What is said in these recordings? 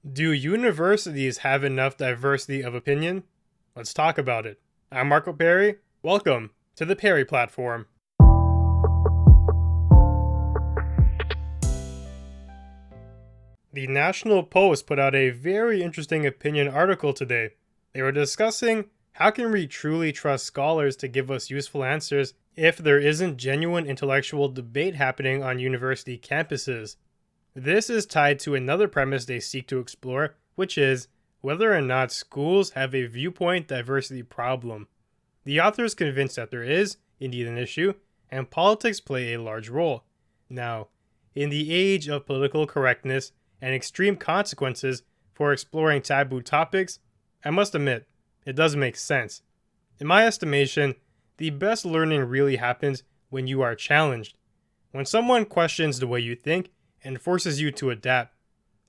Do universities have enough diversity of opinion? Let's talk about it. I'm Marco Perry. Welcome to the Perry Platform. The National Post put out a very interesting opinion article today. They were discussing how can we truly trust scholars to give us useful answers if there isn't genuine intellectual debate happening on university campuses. This is tied to another premise they seek to explore, which is whether or not schools have a viewpoint diversity problem. The author is convinced that there is, indeed, an issue, and politics play a large role. Now, in the age of political correctness and extreme consequences for exploring taboo topics, I must admit, it does make sense. In my estimation, the best learning really happens when you are challenged. When someone questions the way you think and forces you to adapt.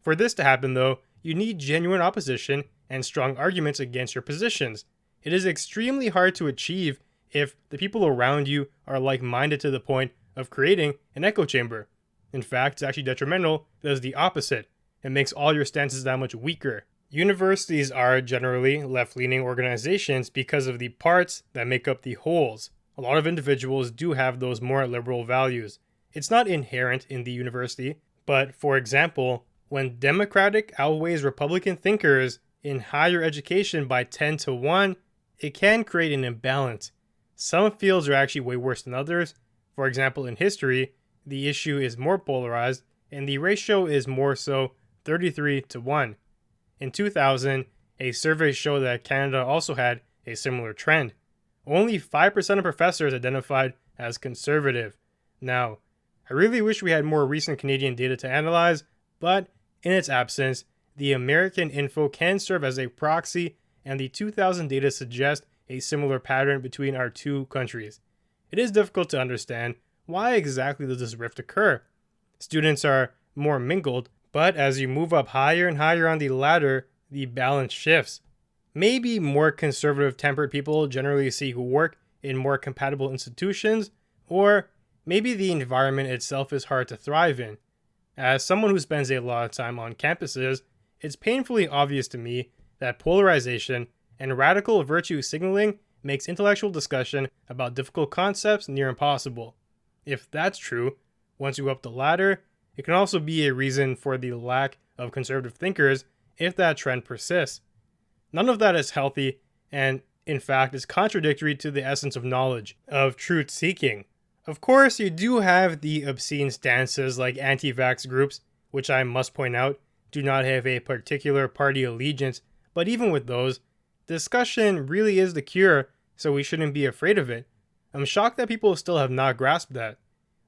For this to happen, though, you need genuine opposition and strong arguments against your positions. It is extremely hard to achieve if the people around you are like-minded to the point of creating an echo chamber. In fact, it's actually detrimental. It does the opposite. It makes all your stances that much weaker. Universities are generally left-leaning organizations because of the parts that make up the wholes. A lot of individuals do have those more liberal values. It's not inherent in the university, but for example, when Democratic outweighs Republican thinkers in higher education by 10 to 1, it can create an imbalance. Some fields are actually way worse than others. For example, in history, the issue is more polarized, and the ratio is more so 33 to 1. In 2000, a survey showed that Canada also had a similar trend. Only 5% of professors identified as conservative. Now, I really wish we had more recent Canadian data to analyze, but in its absence, the American info can serve as a proxy, and the 2000 data suggest a similar pattern between our two countries. It is difficult to understand why exactly does this rift occur. Students are more mingled, but as you move up higher and higher on the ladder, the balance shifts. Maybe more conservative tempered people generally seek work in more compatible institutions, or maybe the environment itself is hard to thrive in. As someone who spends a lot of time on campuses, it's painfully obvious to me that polarization and radical virtue signaling makes intellectual discussion about difficult concepts near impossible. If that's true, once you go up the ladder, it can also be a reason for the lack of conservative thinkers if that trend persists. None of that is healthy, and in fact is contradictory to the essence of knowledge, of truth seeking. Of course, you do have the obscene stances like anti-vax groups, which I must point out, do not have a particular party allegiance, but even with those, discussion really is the cure, so we shouldn't be afraid of it. I'm shocked that people still have not grasped that.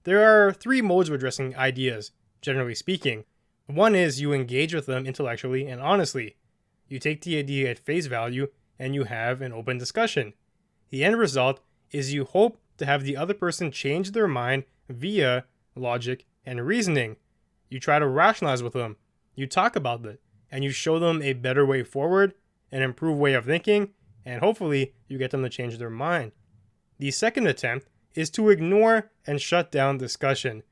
There are three modes of addressing ideas, generally speaking. One is you engage with them intellectually and honestly. You take the idea at face value and you have an open discussion. The end result is you hope to have the other person change their mind via logic and reasoning. You try to rationalize with them, you talk about it, and you show them a better way forward, an improved way of thinking, and hopefully you get them to change their mind. The second attempt is to ignore and shut down discussion.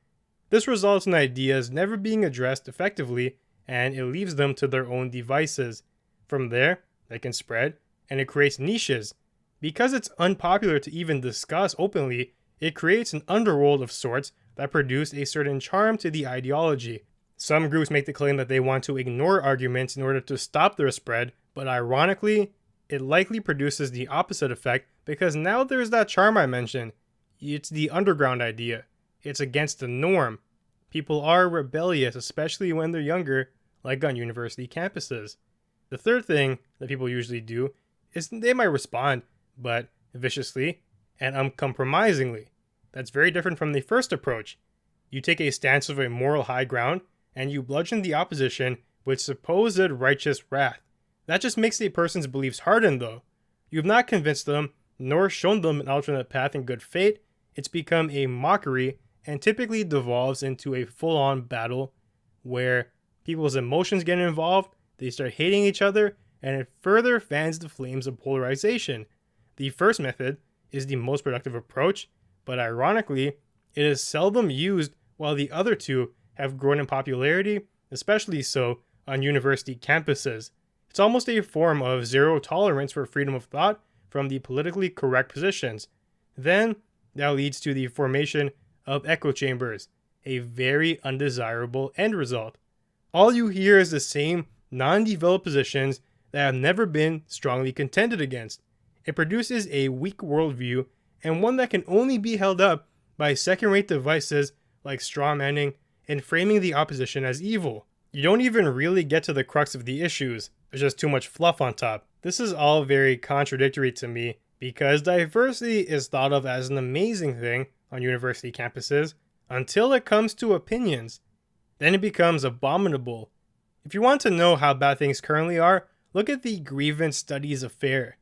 This results in ideas never being addressed effectively, and it leaves them to their own devices. From there, they can spread, and it creates niches. Because it's unpopular to even discuss openly, it creates an underworld of sorts that produce a certain charm to the ideology. Some groups make the claim that they want to ignore arguments in order to stop their spread, but ironically, it likely produces the opposite effect because now there's that charm I mentioned. It's the underground idea. It's against the norm. People are rebellious, especially when they're younger, like on university campuses. The third thing that people usually do is they might respond, but viciously and uncompromisingly. That's very different from the first approach. You take a stance of a moral high ground and you bludgeon the opposition with supposed righteous wrath. That just makes the person's beliefs harden though. You've not convinced them nor shown them an alternate path in good faith. It's become a mockery and typically devolves into a full-on battle where people's emotions get involved, they start hating each other, and it further fans the flames of polarization. The first method is the most productive approach, but ironically, it is seldom used while the other two have grown in popularity, especially so on university campuses. It's almost a form of zero tolerance for freedom of thought from the politically correct positions. Then, that leads to the formation of echo chambers, a very undesirable end result. All you hear is the same non-developed positions that have never been strongly contended against. It produces a weak worldview and one that can only be held up by second-rate devices like strawmanning and framing the opposition as evil. You don't even really get to the crux of the issues. There's just too much fluff on top. This is all very contradictory to me because diversity is thought of as an amazing thing on university campuses until it comes to opinions. Then it becomes abominable. If you want to know how bad things currently are, look at the grievance studies affair.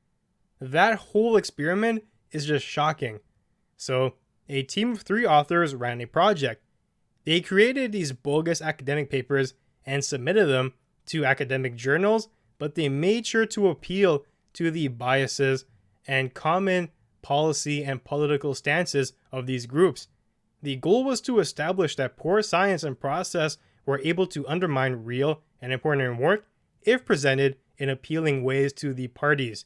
That whole experiment is just shocking. So, a team of 3 authors ran a project. They created these bogus academic papers and submitted them to academic journals, but they made sure to appeal to the biases and common policy and political stances of these groups. The goal was to establish that poor science and process were able to undermine real and important work if presented in appealing ways to the parties,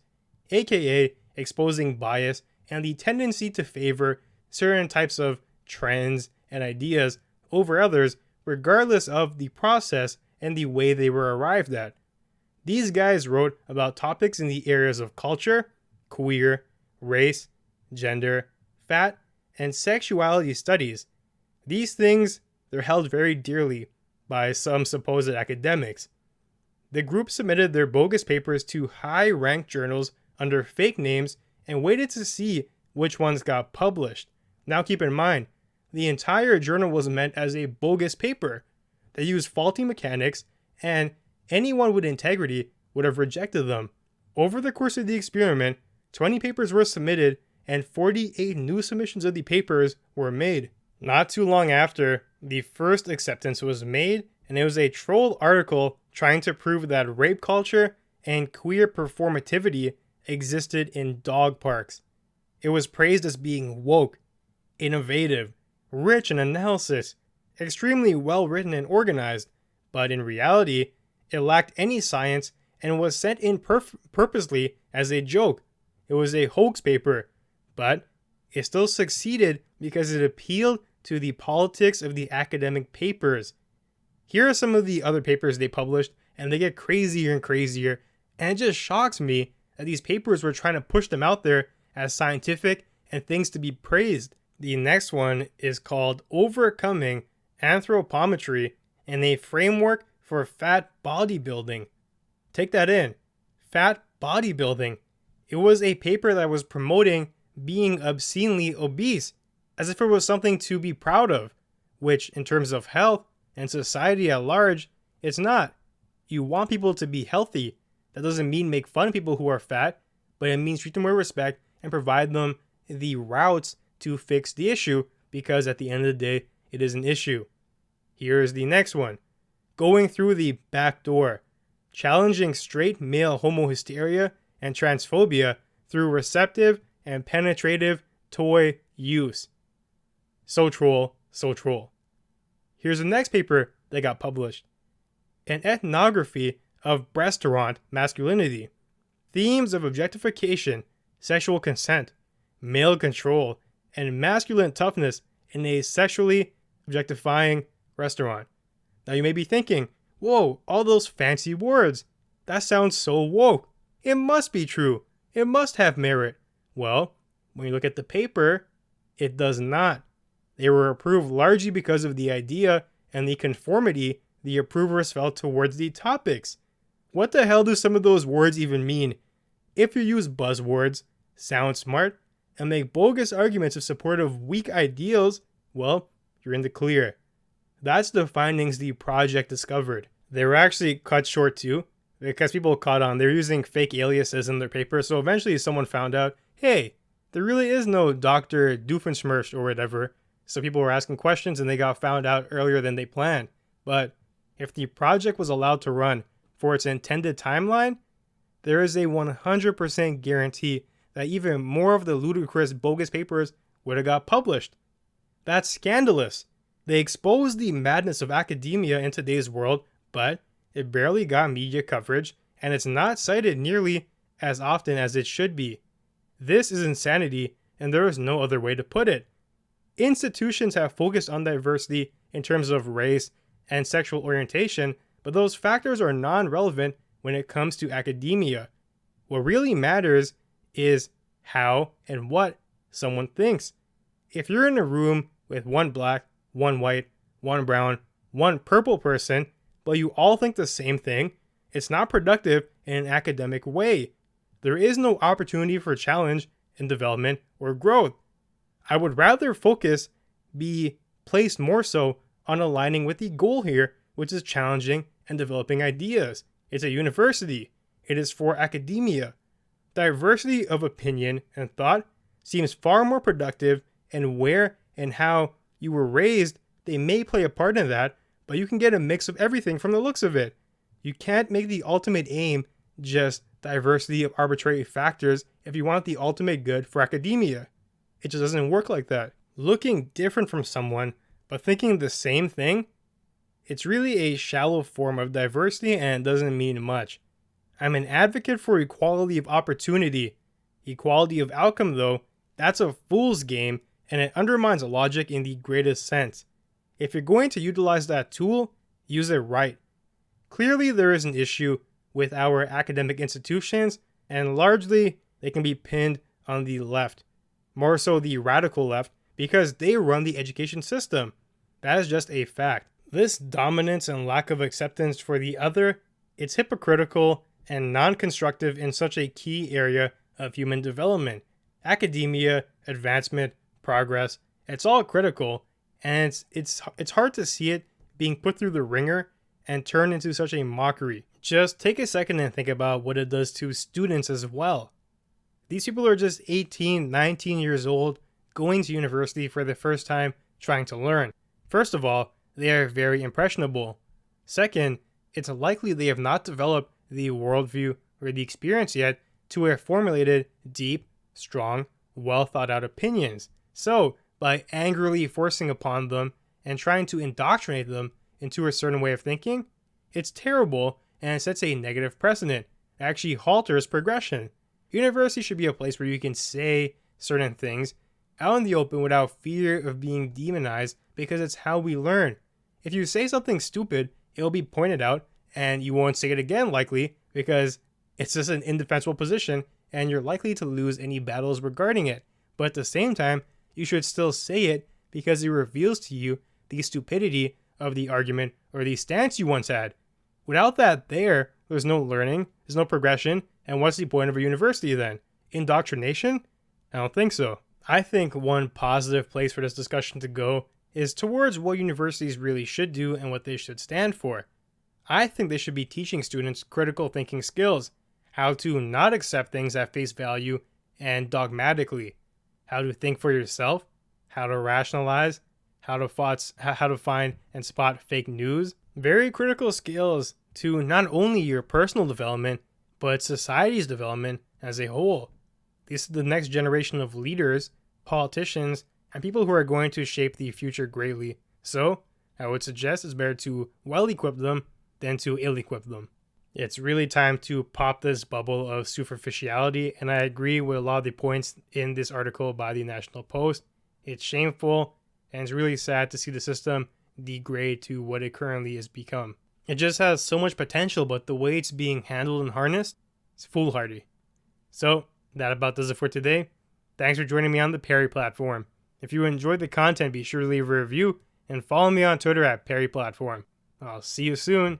aka exposing bias and the tendency to favor certain types of trends and ideas over others regardless of the process and the way they were arrived at. These guys wrote about topics in the areas of culture, queer, race, gender, fat, and sexuality studies. These things, they're held very dearly by some supposed academics. The group submitted their bogus papers to high-ranked journals under fake names and waited to see which ones got published. Now keep in mind, the entire journal was meant as a bogus paper. They used faulty mechanics, and anyone with integrity would have rejected them. Over the course of the experiment, 20 papers were submitted and 48 new submissions of the papers were made. Not too long after, the first acceptance was made, and it was a troll article trying to prove that rape culture and queer performativity existed in dog parks. It was praised as being woke, innovative, rich in analysis, extremely well written and organized, but in reality, it lacked any science and was sent in purposely as a joke. It was a hoax paper, but it still succeeded because it appealed to the politics of the academic papers. Here are some of the other papers they published, and they get crazier and crazier, and it just shocks me that these papers were trying to push them out there as scientific and things to be praised. The next one is called Overcoming Anthropometry and a Framework for Fat Bodybuilding. Take that in. Fat bodybuilding. It was a paper that was promoting being obscenely obese, as if it was something to be proud of, which in terms of health and society at large, it's not. You want people to be healthy. That doesn't mean make fun of people who are fat, but it means treat them with respect and provide them the routes to fix the issue, because at the end of the day, it is an issue. Here's the next one. Going through the back door. Challenging straight male homohysteria and transphobia through receptive and penetrative toy use. So troll, so troll. Here's the next paper that got published. An ethnography of restaurant masculinity. Themes of objectification, sexual consent, male control, and masculine toughness in a sexually objectifying restaurant. Now you may be thinking, whoa, all those fancy words. That sounds so woke. It must be true. It must have merit. Well, when you look at the paper, it does not. They were approved largely because of the idea and the conformity the approvers felt towards the topics. What the hell do some of those words even mean? If you use buzzwords, sound smart, and make bogus arguments in support of weak ideals, well, you're in the clear. That's the findings the project discovered. They were actually cut short too, because people caught on. They were using fake aliases in their paper, so eventually someone found out, hey, there really is no Dr. Doofenshmirtz or whatever. So people were asking questions and they got found out earlier than they planned. But if the project was allowed to run for its intended timeline, there is a 100% guarantee that even more of the ludicrous bogus papers would have got published. That's scandalous. They expose the madness of academia in today's world, but It barely got media coverage, and it's not cited nearly as often as it should be. This is insanity, and there is no other way to put it. Institutions have focused on diversity in terms of race and sexual orientation, but those factors are non-relevant when it comes to academia. What really matters is how and what someone thinks. If you're in a room with one black, one white, one brown, one purple person, but you all think the same thing, it's not productive in an academic way. There is no opportunity for challenge and development or growth. I would rather focus be placed more so on aligning with the goal here, which is challenging and developing ideas. It's a university. It is for academia. Diversity of opinion and thought seems far more productive, and where and how you were raised, they may play a part in that, but you can get a mix of everything from the looks of it. You can't make the ultimate aim just diversity of arbitrary factors if you want the ultimate good for academia. It just doesn't work like that. Looking different from someone, but thinking the same thing, it's really a shallow form of diversity and doesn't mean much. I'm an advocate for equality of opportunity. Equality of outcome, though, that's a fool's game, and it undermines logic in the greatest sense. If you're going to utilize that tool, use it right. Clearly, there is an issue with our academic institutions, and largely they can be pinned on the left. More so the radical left, because they run the education system. That is just a fact. This dominance and lack of acceptance for the other, it's hypocritical and non-constructive in such a key area of human development. Academia, advancement, progress, it's all critical, and it's hard to see it being put through the ringer and turned into such a mockery. Just take a second and think about what it does to students as well. These people are just 18, 19 years old, going to university for the first time, trying to learn. First of all, they are very impressionable. Second, it's likely they have not developed the worldview or the experience yet to have formulated deep, strong, well thought out opinions. So, by angrily forcing upon them and trying to indoctrinate them into a certain way of thinking, it's terrible and it sets a negative precedent. It actually halters progression. University should be a place where you can say certain things out in the open without fear of being demonized, because it's how we learn. If you say something stupid, it will be pointed out and you won't say it again likely, because it's just an indefensible position and you're likely to lose any battles regarding it. But at the same time, you should still say it because it reveals to you the stupidity of the argument or the stance you once had. Without that there's no learning, there's no progression, and what's the point of a university then? Indoctrination? I don't think so. I think one positive place for this discussion to go is towards what universities really should do and what they should stand for. I think they should be teaching students critical thinking skills, how to not accept things at face value and dogmatically, how to think for yourself, how to rationalize, how to find and spot fake news. Very critical skills to not only your personal development, but society's development as a whole. This is the next generation of leaders, politicians, and people who are going to shape the future greatly. So, I would suggest it's better to well equip them than to ill equip them. It's really time to pop this bubble of superficiality, and I agree with a lot of the points in this article by the National Post. It's shameful, and it's really sad to see the system degrade to what it currently has become. It just has so much potential, but the way it's being handled and harnessed, it's foolhardy. So, that about does it for today. Thanks for joining me on the Perry platform. If you enjoyed the content, be sure to leave a review and follow me on Twitter at Perry Platform. I'll see you soon.